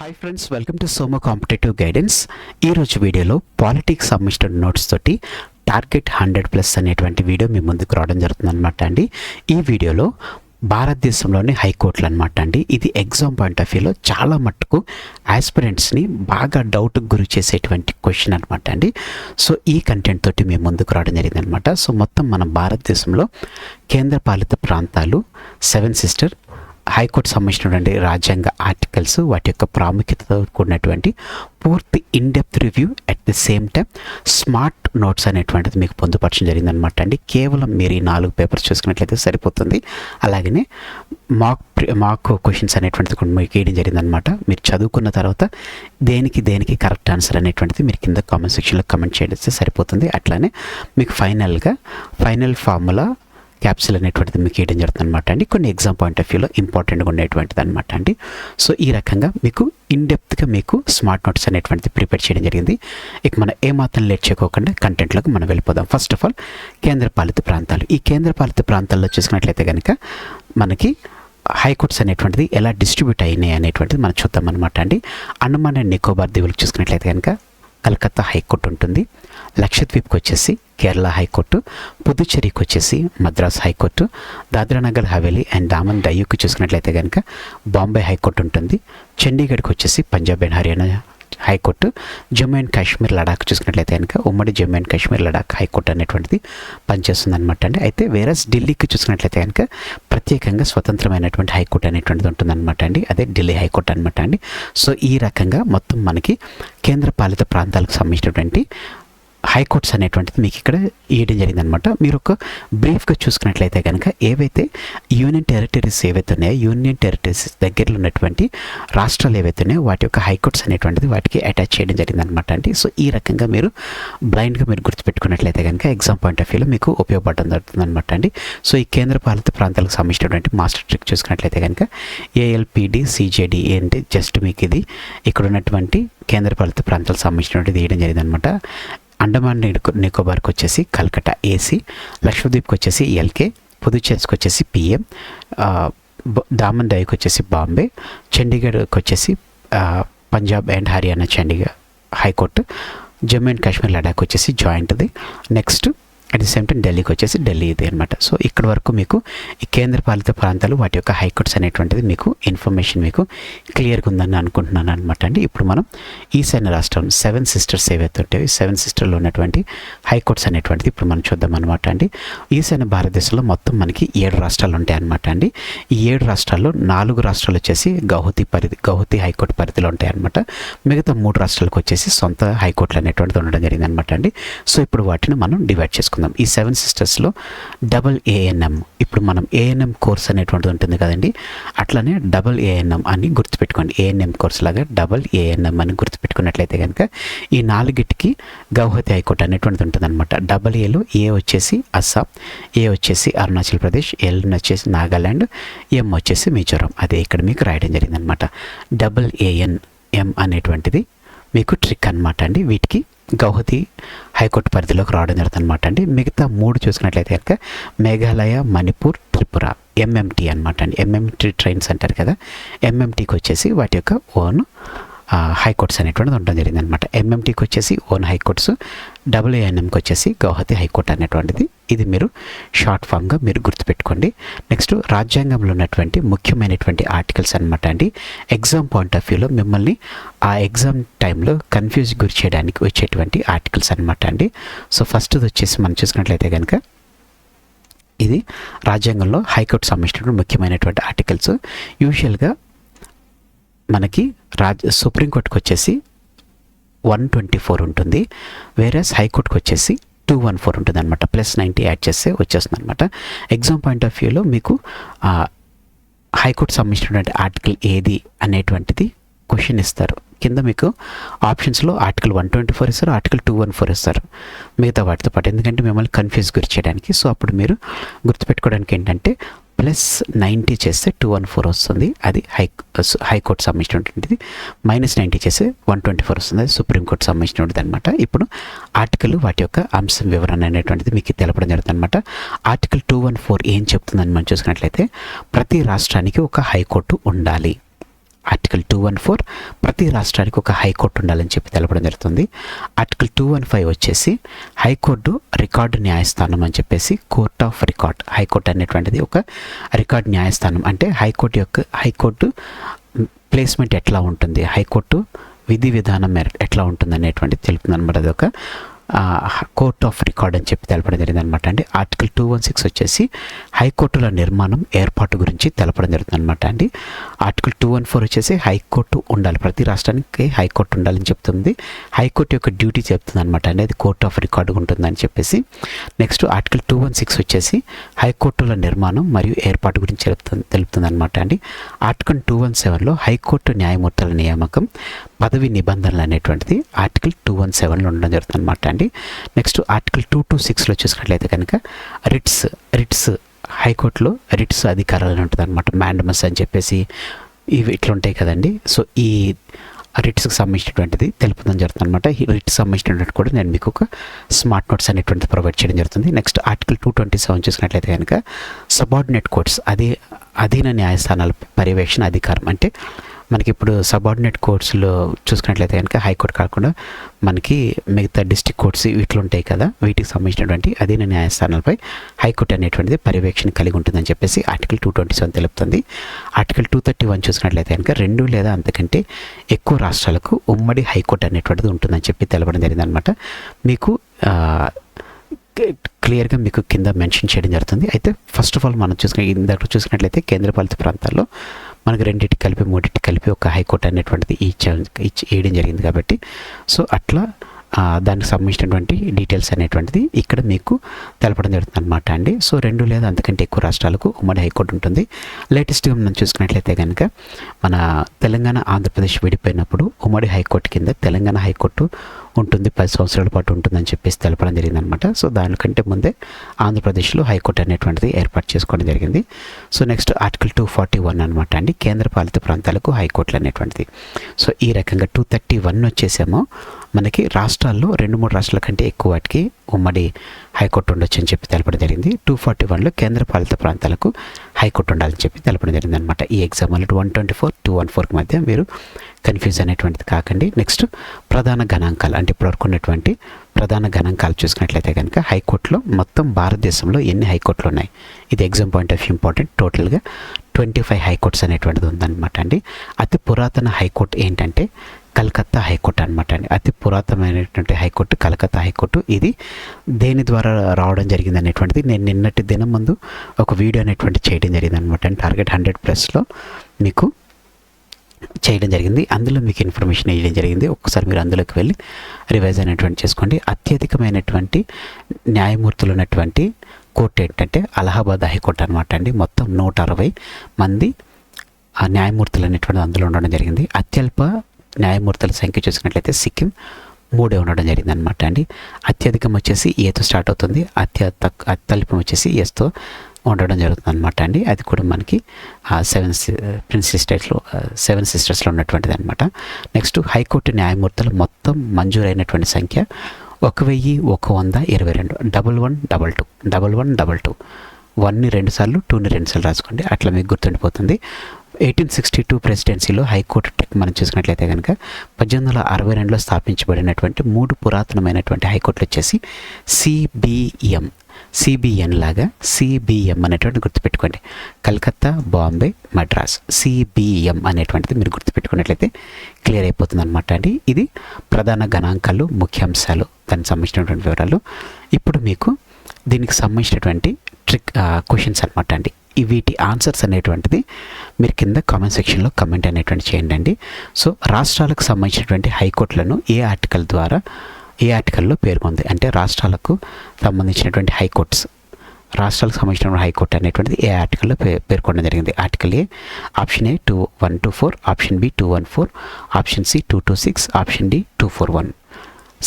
Hi friends, welcome to సోమో competitive guidance. ఈరోజు వీడియోలో పాలిటిక్స్ సబ్మిషన్ నోట్స్ తోటి టార్గెట్ 100+ అనేటువంటి వీడియో మీ ముందుకు రావడం జరుగుతుంది అనమాట అండి. ఈ వీడియోలో భారతదేశంలోని హైకోర్టులు అనమాట అండి. ఇది ఎగ్జామ్ పాయింట్ ఆఫ్ వ్యూలో చాలా మట్టుకు ఆస్పిరెంట్స్ని బాగా డౌట్కి గురి చేసేటువంటి క్వశ్చన్ అనమాట అండి. సో ఈ కంటెంట్ తోటి మేము ముందుకు రావడం జరిగింది అనమాట. సో మొత్తం మన భారతదేశంలో కేంద్రపాలిత ప్రాంతాలు, 7 సిస్టర్ హైకోర్టు సంబంధించినటువంటి రాజ్యాంగ ఆర్టికల్స్, వాటి యొక్క ప్రాముఖ్యతతో కూడినటువంటి పూర్తి in depth review, at the same time smart notes అనేటువంటిది మీకు పొందుపరచడం జరిగిందనమాట అండి. కేవలం మీరు ఈ 4 పేపర్స్ చూసుకున్నట్లయితే సరిపోతుంది. అలాగనే మాక్ క్వశ్చన్స్ అనేటువంటిది కూడా మీకు వేయడం జరిగిందనమాట. మీరు చదువుకున్న తర్వాత దేనికి కరెక్ట్ ఆన్సర్ అనేటువంటిది మీరు కింద కామెంట్ సెక్షన్లో కమెంట్ చేయడం సరిపోతుంది. అట్లానే మీకు ఫైనల్ ఫార్ములా క్యాప్సిల్ అనేటువంటిది మీకు వేయడం జరుగుతుంది అనమాట అండి. కొన్ని ఎగ్జామ్ పాయింట్ ఆఫ్ వ్యూలో ఇంపార్టెంట్గా ఉండేటువంటిది అనమాట అండి. సో ఈ రకంగా మీకు ఇన్డెప్త్గా మీకు స్మార్ట్ నోట్స్ అనేటువంటిది ప్రిపేర్ చేయడం జరిగింది. ఇక మనం ఏమాత్రం లేట్ చేయకోకుండా కంటెంట్లోకి మనం వెళ్ళిపోదాం. ఫస్ట్ ఆఫ్ ఆల్ కేంద్రపాలిత ప్రాంతాలు. ఈ కేంద్రపాలిత ప్రాంతాల్లో చూసుకున్నట్లయితే కనుక మనకి హైకోర్ట్స్ అనేటువంటిది ఎలా డిస్ట్రిబ్యూట్ అయినాయి అనేటువంటిది మనం చూద్దాం అనమాట అండి. అండమాన్ అండ్ నికోబార్ దీవులకు చూసుకున్నట్లయితే కనుక కలకత్తా హైకోర్టు ఉంటుంది. లక్షద్వీప్కి వచ్చేసి కేరళ హైకోర్టు, పుదుచ్చేరికి వచ్చేసి మద్రాస్ హైకోర్టు, దాద్రానగర్ హవేలీ అండ్ డామన్ డయ్యూకి చూసుకున్నట్లయితే కనుక బాంబే హైకోర్టు ఉంటుంది. చండీగఢ్కి వచ్చేసి Punjab and Haryana high court, Jammu and Kashmir Ladakh చూసుకున్నట్లయితే కనుక ఉమ్మడి జమ్మూ అండ్ కాశ్మీర్ లడాక్ హైకోర్టు అనేటువంటిది పనిచేస్తుంది అనమాట అండి. అయితే వేరస్ ఢిల్లీకి చూసుకున్నట్లయితే కనుక ప్రత్యేకంగా స్వతంత్రమైనటువంటి హైకోర్టు అనేటువంటిది ఉంటుందన్నమాట అండి. అదే ఢిల్లీ హైకోర్టు అనమాట అండి. సో ఈ రకంగా మొత్తం మనకి కేంద్రపాలిత ప్రాంతాలకు సంబంధించినటువంటి హైకోర్ట్స్ అనేటువంటిది మీకు ఇక్కడ ఇవ్వడం జరిగిందనమాట. మీరు ఒక బ్రీఫ్గా చూసుకున్నట్లయితే కనుక ఏవైతే యూనియన్ టెరిటరీస్ ఏవైతే ఉన్నాయో, యూనియన్ టెరిటరీస్ దగ్గరలో ఉన్నటువంటి రాష్ట్రాలు ఏవైతే ఉన్నాయో వాటి యొక్క హైకోర్ట్స్ అనేటువంటిది వాటికి అటాచ్ చేయడం జరిగిందనమాట అండి. సో ఈ రకంగా మీరు బ్లైండ్గా మీరు గుర్తుపెట్టుకున్నట్లయితే కనుక ఎగ్జామ్ పాయింట్ ఆఫ్ వ్యూలో మీకు ఉపయోగపడడం జరుగుతుంది అనమాట అండి. సో ఈ కేంద్రపాలిత ప్రాంతాలకు సంబంధించినటువంటి మాస్టర్ ట్రిక్ చూసుకున్నట్లయితే కనుక ఏఎల్పిడి సిజేడి అంటే జస్ట్ మీకు ఇది ఇక్కడ ఉన్నటువంటి కేంద్రపాలిత ప్రాంతాలకు సంబంధించినటువంటిది వేయడం జరిగిందనమాట. అండమాన్ నికోబార్కి వచ్చేసి కల్కటా ఏసీ, లక్షద్వీప్కి వచ్చేసి ఎల్కే, పుదుచ్చేరికి వచ్చేసి పిఎం, దామన్ డయ్యూకి వచ్చేసి బాంబే, చండీగఢ్కి వచ్చేసి Punjab and Haryana Chandigarh high court, Jammu and Kashmir Ladakh వచ్చేసి జాయింట్ది. Next at the same time ఢిల్లీకి వచ్చేసి ఢిల్లీ ఇది అనమాట. సో ఇక్కడ వరకు మీకు ఈ కేంద్రపాలిత ప్రాంతాలు వాటి యొక్క హైకోర్ట్స్ అనేటువంటిది మీకు ఇన్ఫర్మేషన్ మీకు క్లియర్గా ఉందని అనుకుంటున్నాను అనమాట అండి. ఇప్పుడు మనం ఈశాన్య రాష్ట్రం 7 సిస్టర్స్ ఏవైతే ఉంటాయో 7 సిస్టర్లో ఉన్నటువంటి హైకోర్ట్స్ అనేటువంటిది ఇప్పుడు మనం చూద్దాం అనమాట అండి. ఈశాన్య భారతదేశంలో మొత్తం మనకి 7 రాష్ట్రాలు ఉంటాయి అనమాట అండి. ఈ 7 రాష్ట్రాల్లో 4 రాష్ట్రాలు వచ్చేసి గౌహతి హైకోర్టు పరిధిలో ఉంటాయి అనమాట. మిగతా 3 రాష్ట్రాలకు వచ్చేసి సొంత హైకోర్టులు అనేటువంటిది ఉండడం జరిగింది అనమాట అండి. సో ఇప్పుడు వాటిని మనం డివైడ్ చేసుకుందాం. ఈ 7 సిస్టర్స్లో AANM, ఇప్పుడు మనం ANM కోర్స్ అనేటువంటిది ఉంటుంది కదండి, అట్లనే AANM అని గుర్తుపెట్టుకోండి. ANM కోర్స్ లాగా AANM అని గుర్తుపెట్టుకున్నట్లయితే కనుక ఈ 4టికి గౌహతి హైకోర్టు అనేటువంటిది ఉంటుంది అనమాట. AAలో A వచ్చేసి అస్సాం, A వచ్చేసి అరుణాచల్ ప్రదేశ్, L వచ్చేసి నాగాల్యాండ్, M వచ్చేసి మిజోరాం. అదే ఇక్కడ మీకు రాయడం జరిగిందనమాట. AANM అనేటువంటిది మీకు ట్రిక్ అనమాట అండి. వీటికి గౌహతి హైకోర్టు పరిధిలోకి రావడం జరుగుతుంది అనమాట అండి. మిగతా 3 చూసుకున్నట్లయితే కనుక మేఘాలయ, మణిపూర్, త్రిపుర MMT అనమాట అండి. MMT ట్రైన్స్ అంటారు కదా, MMTకి వచ్చేసి వాటి యొక్క ఓన్ హైకోర్ట్స్ అనేటువంటిది ఉండడం జరిగింది అనమాట. MMTకి వచ్చేసి ఓన్ హైకోర్ట్స్, AANMకి వచ్చేసి గౌహతి హైకోర్టు అనేటువంటిది. ఇది మీరు షార్ట్ ఫామ్గా మీరు గుర్తుపెట్టుకోండి. నెక్స్ట్ రాజ్యాంగంలో ఉన్నటువంటి ముఖ్యమైనటువంటి ఆర్టికల్స్ అనమాట అండి. ఎగ్జామ్ పాయింట్ ఆఫ్ వ్యూలో మిమ్మల్ని ఆ ఎగ్జామ్ టైంలో కన్ఫ్యూజ్ గురి చేయడానికి వచ్చేటువంటి ఆర్టికల్స్ అనమాట అండి. సో ఫస్ట్ వచ్చేసి మనం చూసుకున్నట్లయితే కనుక ఇది రాజ్యాంగంలో హైకోర్టు సంబంధించినటువంటి ముఖ్యమైనటువంటి ఆర్టికల్స్. యూజువల్గా మనకి సుప్రీంకోర్టుకి వచ్చేసి 124 ఉంటుంది, వేరేస్ హైకోర్టుకి వచ్చేసి 214 ఉంటుంది అనమాట. +90 యాడ్ చేస్తే వచ్చేస్తుంది అనమాట. ఎగ్జామ్ పాయింట్ ఆఫ్ వ్యూలో మీకు హైకోర్టు సంబంధించినటువంటి ఆర్టికల్ ఏది అనేటువంటిది క్వశ్చన్ ఇస్తారు. కింద మీకు ఆప్షన్స్లో ఆర్టికల్ 124 ఇస్తారు, ఆర్టికల్ 214 ఇస్తారు మిగతా వాటితో పాటు, ఎందుకంటే మిమ్మల్ని కన్ఫ్యూజ్ గురి చేయడానికి. సో అప్పుడు మీరు గుర్తుపెట్టుకోవడానికి ఏంటంటే +90 చేస్తే 214 వస్తుంది, అది హైకోర్టు సంబంధించినటువంటిది. -90 చేస్తే 124 వస్తుంది, అది సుప్రీంకోర్టు సంబంధించినటువంటిది అనమాట. ఇప్పుడు ఆర్టికల్ వాటి యొక్క అంశం వివరణ అనేటువంటిది మీకు తెలపడం జరుగుతుంది అనమాట. ఆర్టికల్ 214 ఏం చెప్తుందని మనం చూసుకున్నట్లయితే ప్రతి రాష్ట్రానికి ఒక హైకోర్టు ఉండాలి. ఆర్టికల్ 214 ప్రతి రాష్ట్రానికి ఒక హైకోర్టు ఉండాలని చెప్పి తెలపడం జరుగుతుంది. ఆర్టికల్ 215 వచ్చేసి హైకోర్టు రికార్డు న్యాయస్థానం అని చెప్పేసి కోర్ట్ ఆఫ్ రికార్డ్. హైకోర్టు అనేటువంటిది ఒక రికార్డ్ న్యాయస్థానం. అంటే హైకోర్టు ప్లేస్మెంట్ ఎట్లా ఉంటుంది, హైకోర్టు విధి విధానం ఎట్లా ఉంటుంది అనేటువంటిది తెలుపుతుంది అనమాట. అది ఒక కోర్ట్ ఆఫ్ రికార్డ్ అని చెప్పి తెలపడం జరిగింది అనమాట అండి. ఆర్టికల్ 216 వచ్చేసి హైకోర్టుల నిర్మాణం ఏర్పాటు గురించి తెలపడం జరుగుతుంది అనమాట అండి. ఆర్టికల్ 214 వచ్చేసి హైకోర్టు ఉండాలి, ప్రతి రాష్ట్రానికి హైకోర్టు ఉండాలని చెప్తుంది. హైకోర్టు యొక్క డ్యూటీ చెప్తుంది అనమాట అండి, అది కోర్ట్ ఆఫ్ రికార్డు ఉంటుందని చెప్పేసి. నెక్స్ట్ ఆర్టికల్ 216 వచ్చేసి హైకోర్టుల నిర్మాణం మరియు ఏర్పాటు గురించి తెలుపుతుంది అనమాట అండి. ఆర్టికల్ 217లో హైకోర్టు న్యాయమూర్తుల నియామకం, పదవి నిబంధనలు అనేటువంటిది ఆర్టికల్ 217లో ఉండడం జరుగుతుంది అనమాట అండి. నెక్స్ట్ ఆర్టికల్ 226లో చూసినట్లయితే కనుక రిట్స్ హైకోర్టులో రిట్స్ అధికారాలు ఉంటుంది అనమాట. మ్యాండమస్ అని చెప్పేసి ఇవి ఇట్లా ఉంటాయి కదండి. సో ఈ రిట్స్కి సంబంధించినటువంటిది తెలుపుదని జరుగుతుంది అనమాట. ఈ రిట్స్ సంబంధించినటువంటి కూడా నేను మీకు ఒక స్మార్ట్ నోట్స్ అనేటువంటిది ప్రొవైడ్ చేయడం జరుగుతుంది. నెక్స్ట్ ఆర్టికల్ 227 చూసినట్లయితే కనుక సబార్డినేట్ కోర్ట్స్, అధీన న్యాయస్థానాల పర్యవేక్షణ అధికారం. అంటే మనకి ఇప్పుడు సబార్డినేట్ కోర్ట్స్లో చూసుకున్నట్లయితే కనుక హైకోర్టు కాకుండా మనకి మిగతా డిస్ట్రిక్ట్ కోర్ట్స్ వీటిలో ఉంటాయి కదా, వీటికి సంబంధించినటువంటి అధీన న్యాయస్థానాలపై హైకోర్టు అనేటువంటిది పర్యవేక్షణ కలిగి ఉంటుందని చెప్పేసి ఆర్టికల్ 227 తెలుపుతుంది. ఆర్టికల్ 231 చూసినట్లయితే కనుక 2 లేదా అంతకంటే ఎక్కువ రాష్ట్రాలకు ఉమ్మడి హైకోర్టు అనేటువంటిది ఉంటుందని చెప్పి తెలపడం జరిగింది అనమాట. మీకు క్లియర్గా మీకు కింద మెన్షన్ చేయడం జరుగుతుంది. అయితే ఫస్ట్ ఆఫ్ ఆల్ మనం ఇందాక చూసుకున్నట్లయితే కేంద్రపాలిత ప్రాంతాల్లో మనకు రెండింటికి కలిపి 3టికి కలిపి ఒక హైకోర్టు అనేటువంటిది వేయడం జరిగింది కాబట్టి సో అట్లా దానికి సంబంధించినటువంటి డీటెయిల్స్ అనేటువంటిది ఇక్కడ మీకు తెలపడం జరుగుతుంది అనమాట అండి. సో 2 లేదా అంతకంటే ఎక్కువ రాష్ట్రాలకు ఉమ్మడి హైకోర్టు ఉంటుంది. లేటెస్ట్గా మనం చూసుకున్నట్లయితే కనుక మన తెలంగాణ ఆంధ్రప్రదేశ్ విడిపోయినప్పుడు ఉమ్మడి హైకోర్టు కింద తెలంగాణ హైకోర్టు ఉంటుంది, 10 సంవత్సరాల పాటు ఉంటుందని చెప్పేసి తెలపడం జరిగిందనమాట. సో దానికంటే ముందే ఆంధ్రప్రదేశ్లో హైకోర్టు అనేటువంటిది ఏర్పాటు చేసుకోవడం జరిగింది. సో నెక్స్ట్ ఆర్టికల్ 241 అనమాట అండి, కేంద్రపాలిత ప్రాంతాలకు హైకోర్టులు అనేటువంటిది. సో ఈ రకంగా 231 వచ్చేసేమో మనకి రాష్ట్రాల్లో 2-3 రాష్ట్రాల కంటే ఎక్కువ వాటికి ఉమ్మడి హైకోర్టు ఉండొచ్చు అని చెప్పి తెలపడం జరిగింది. 241లో కేంద్రపాలిత ప్రాంతాలకు హైకోర్టు ఉండాలని చెప్పి తెలపడం జరిగింది అనమాట. ఈ ఎగ్జామ్లో 124, 214 మధ్య మీరు కన్ఫ్యూజ్ అనేటువంటిది కాకండి. నెక్స్ట్ ప్రధాన గణాంకాలు, అంటే ఇప్పటివరకు ఉన్నటువంటి ప్రధాన గణాంకాలు చూసుకున్నట్లయితే కనుక హైకోర్టులో మొత్తం భారతదేశంలో ఎన్ని హైకోర్టులు ఉన్నాయి, ఇది exam point of view important. టోటల్గా 25 హైకోర్ట్స్ అనేటువంటిది ఉందన్నమాట అండి. అతి పురాతన హైకోర్టు ఏంటంటే కలకత్తా హైకోర్టు అనమాట అండి. అతి పురాతనమైనటువంటి హైకోర్టు కలకత్తా హైకోర్టు. ఇది దేని ద్వారా రావడం జరిగింది అనేటువంటిది నేను నిన్నటి దినం ముందు ఒక వీడియో అనేటువంటి చేయడం జరిగింది అనమాట అండి. టార్గెట్ 100+లో మీకు చేయడం జరిగింది. అందులో మీకు ఇన్ఫర్మేషన్ ఇవ్వడం జరిగింది. ఒక్కసారి మీరు అందులోకి వెళ్ళి రివైజ్ అనేటువంటి చేసుకోండి. అత్యధికమైనటువంటి న్యాయమూర్తులు ఉన్నటువంటి కోర్టు ఏంటంటే అలహాబాద్ హైకోర్టు అనమాట అండి. మొత్తం 160 మంది న్యాయమూర్తులు అనేటువంటి అందులో ఉండడం జరిగింది. అత్యల్ప న్యాయమూర్తుల సంఖ్య చూసుకున్నట్లయితే సిక్కిం 3 ఉండడం జరిగింది అనమాట అండి. అత్యధికం వచ్చేసి ఏతో స్టార్ట్ అవుతుంది, అత్యల్పం వచ్చేసి ఎస్తో ఉండడం జరుగుతుంది అనమాట అండి. అది కూడా మనకి 7 సిస్టర్స్లో ఉన్నటువంటిది అనమాట. నెక్స్ట్ హైకోర్టు న్యాయమూర్తులు మొత్తం మంజూరైనటువంటి సంఖ్య 1122. 1122 1122 1ని 2 సార్లు 2ని 2 సార్లు రాసుకోండి, అట్లా మీకు గుర్తుండిపోతుంది. 1862 ప్రెసిడెన్సీలో హైకోర్టు టెక్ మనం చూసుకున్నట్లయితే కనుక 1862లో స్థాపించబడినటువంటి 3 పురాతనమైనటువంటి హైకోర్టులు వచ్చేసి సిబిఎన్ లాగా సిబిఎం అనేటువంటి గుర్తుపెట్టుకోండి. కలకత్తా, బాంబే, మద్రాస్, సిబిఎం అనేటువంటిది మీరు గుర్తుపెట్టుకున్నట్లయితే క్లియర్ అయిపోతుంది అనమాట అండి. ఇది ప్రధాన గణాంకాలు, ముఖ్యాంశాలు, దానికి సంబంధించినటువంటి వివరాలు. ఇప్పుడు మీకు దీనికి సంబంధించినటువంటి క్వశ్చన్స్ అనమాట అండి. వీటి ఆన్సర్స్ అనేటువంటిది మీరు కింద కామెంట్ సెక్షన్లో కమెంట్ అనేటువంటి చేయండి అండి. సో రాష్ట్రాలకు సంబంధించినటువంటి హైకోర్టులను ఏ ఆర్టికల్లో పేర్కొంది అంటే రాష్ట్రాలకు సంబంధించినటువంటి రాష్ట్రాలకు సంబంధించిన హైకోర్టు అనేటువంటిది ఏ ఆర్టికల్లో పేర్కొనడం జరిగింది. Article A, option A 2124, option B 214, option C 226, option D 241.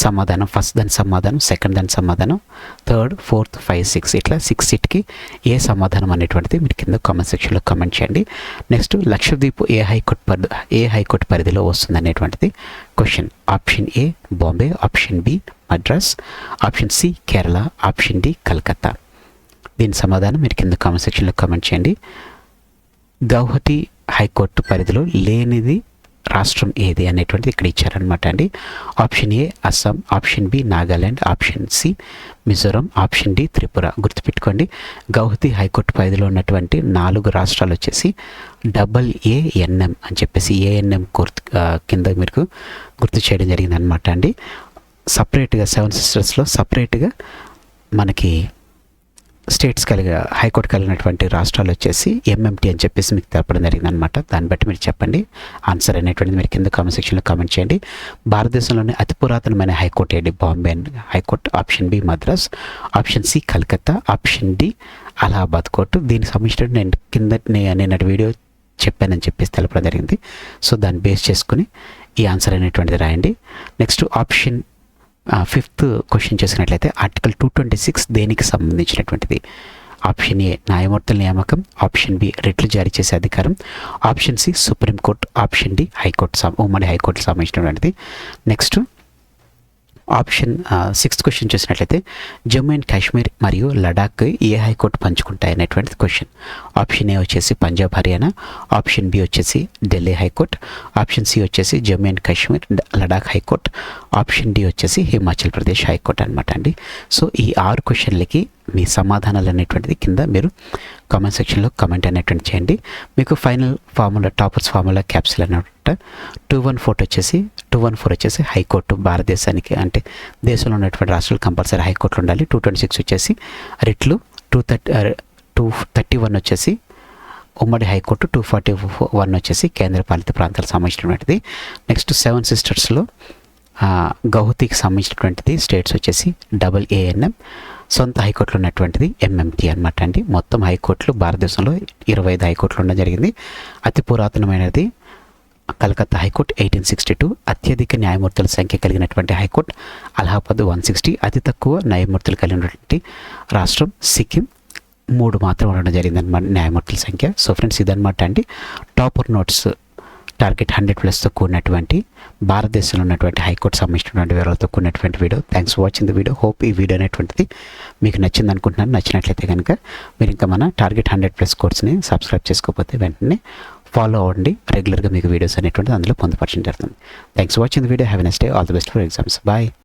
సమాధానం ఫస్ట్ దాని సమాధానం, సెకండ్ దాని సమాధానం, థర్డ్, ఫోర్త్, 5, 6 ఇట్లా 6 సీట్కి ఏ సమాధానం అనేటువంటిది మీరు కింద కామెంట్ సెక్షన్లో కామెంట్ చేయండి. నెక్స్ట్ లక్షద్వీప్ ఏ హైకోర్టు పరిధిలో వస్తుంది అనేటువంటిది question. Option A Bombay, option B Madras, option C Kerala, option D Calcutta. దీని సమాధానం మీరు కింద కామెంట్ సెక్షన్లో కామెంట్ చేయండి. గౌహతి హైకోర్టు పరిధిలో లేనిది రాష్ట్రం ఏది అనేటువంటిది ఇక్కడ ఇచ్చారనమాట అండి. Option A Assam, option B Nagaland, option C Mizoram, option D Tripura. గుర్తుపెట్టుకోండి, గౌహతి హైకోర్టు పరిధిలో ఉన్నటువంటి 4 రాష్ట్రాలు వచ్చేసి AANM అని చెప్పేసి ANM కింద మీకు గుర్తు చేయడం జరిగిందనమాట అండి. సపరేట్గా 7 సిస్టర్స్లో సపరేట్గా మనకి స్టేట్స్ హైకోర్టు కలిగినటువంటి రాష్ట్రాలు వచ్చేసి MMT అని చెప్పేసి మీకు తెలపడం జరిగింది అనమాట. దాన్ని బట్టి మీరు చెప్పండి ఆన్సర్ అనేటువంటిది మీరు కింద కామెంట్ సెక్షన్లో కామెంట్ చేయండి. భారతదేశంలోని అతి పురాతనమైన హైకోర్టు ఏది? Bombay high court. Option B Madras, option C Calcutta, option D Allahabad court. దీనికి సంబంధించిన నేను వీడియో చెప్పానని చెప్పేసి తెలపడం జరిగింది. సో దాన్ని బేస్ చేసుకుని ఈ ఆన్సర్ అనేటువంటిది రాయండి. నెక్స్ట్ ఆప్షన్ 5th క్వశ్చన్ చేసుకున్నట్లయితే ఆర్టికల్ 226 దేనికి సంబంధించినటువంటిది? ఆప్షన్ ఏ న్యాయమూర్తుల నియామకం, ఆప్షన్ బి రిట్లు జారీ చేసే అధికారం, option C supreme court, option D high court, ఉమ్మడి హైకోర్టు సంబంధించినటువంటిది. నెక్స్ట్ ఆప్షన్ 6th క్వశ్చన్ చూసినట్లయితే జమ్మూ అండ్ కాశ్మీర్ మరియు లడాక్ ఏ హైకోర్టు పంచుకుంటాయి అనేటువంటిది క్వశ్చన్. ఆప్షన్ ఏ వచ్చేసి పంజాబ్ హర్యానా, ఆప్షన్ బి వచ్చేసి ఢిల్లీ హైకోర్టు, ఆప్షన్ సి వచ్చేసి Jammu and Kashmir Ladakh high court, option D వచ్చేసి హిమాచల్ ప్రదేశ్ హైకోర్టు అనమాట అండి. సో ఈ 6 క్వశ్చన్లకి మీ సమాధానాలు అనేటువంటిది కింద మీరు కామెంట్ సెక్షన్లో కామెంట్ అనేటువంటి చేయండి. మీకు final formula toppers formula capsule అన్నమాట 214 వచ్చేసి హైకోర్టు భారతదేశానికి, అంటే దేశంలో ఉన్నటువంటి రాష్ట్రాలు కంపల్సరీ హైకోర్టులు ఉండాలి. 226 వచ్చేసి రిట్లు, 231 వచ్చేసి ఉమ్మడి హైకోర్టు, 241 వచ్చేసి కేంద్రపాలిత ప్రాంతాలకు సంబంధించినటువంటిది. నెక్స్ట్ 7 సిస్టర్స్లో గౌహతికి సంబంధించినటువంటిది స్టేట్స్ వచ్చేసి AANM, సొంత హైకోర్టులు ఉన్నటువంటిది MMT అనమాట అండి. మొత్తం హైకోర్టులు భారతదేశంలో 25 హైకోర్టులు ఉండడం జరిగింది. అతి పురాతనమైనది కలకత్తా హైకోర్టు 1862. అత్యధిక న్యాయమూర్తుల సంఖ్య కలిగినటువంటి హైకోర్టు అలహాబాద్ 160. అతి తక్కువ న్యాయమూర్తులు కలిగినటువంటి రాష్ట్రం సిక్కిం, 3 మాత్రం ఉండడం జరిగిందన్నమాట న్యాయమూర్తుల సంఖ్య. సో ఫ్రెండ్స్ ఇదన్నమాట అండి టాపర్ నోట్స్ టార్గెట్ 100+తో కూడినటువంటి భారతదేశంలో ఉన్నటువంటి హైకోర్టు సంబంధించినటువంటి వివరాలతో కూడినటువంటి video. Thanks for watching the video. Hope ఈ వీడియో అనేటువంటిది మీకు నచ్చింది అనుకుంటున్నాను. నచ్చినట్లయితే కనుక మీరు ఇంకా మన టార్గెట్ 100+ కోర్స్ని సబ్స్క్రైబ్ చేసుకోకపోతే వెంటనే ఫాలో అవ్వండి. రెగ్యులర్గా మీకు వీడియోస్ అనేటువంటిది అందులో పొందుపరచడం జరుగుతుంది. Thanks for watching the video. Have a nice day. All the best for exams. Bye.